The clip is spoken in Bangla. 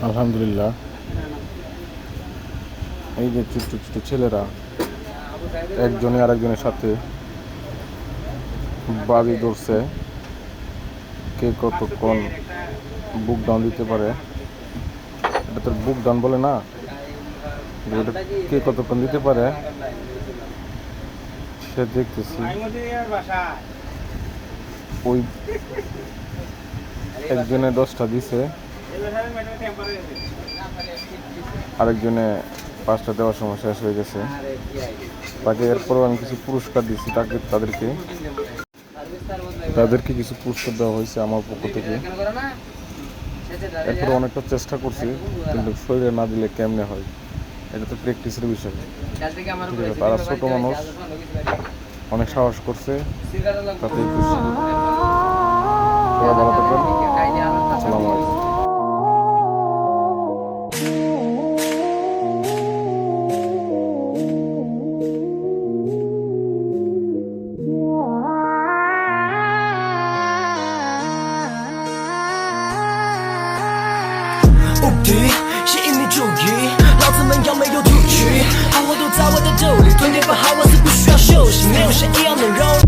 আলহামদুলিল্লাহ। এই যে ছোট্ট ছোট্ট ছেলেরা একজনে আরেকজনের সাথে বাজি ধরছে, কে কতক্ষণ বুক ডাউন দিতে পারে। এটা তোর বুক ডাউন বলে না, এটা কে কতক্ষণ দিতে পারে সে দেখতেছি। ওই একজনে 10টা দিছে, আরেকজনে 5টা দেওয়ার সময় শেষ হয়ে গেছে। তাকে এরপরও আমি কিছু পুরস্কার দিচ্ছি, তাদেরকে কিছু পুরস্কার দেওয়া হয়েছে আমার পক্ষ থেকে। এরপরে অনেকটা চেষ্টা করছি, কিন্তু শরীরে না দিলে কেমনে হয়, এটা তো প্র্যাকটিসের বিষয়। ঠিক আছে, তারা ছোট মানুষ, অনেক সাহস করছে, তাতেই খুশি। সবাই ভালো থাকবেন। আসসালামু আলাইকুম।无敌，吸引你注意，老子们要没有赌局，好货都在我的兜里，吞点饭好，我是不需要休息，没有谁一样能蹂躏。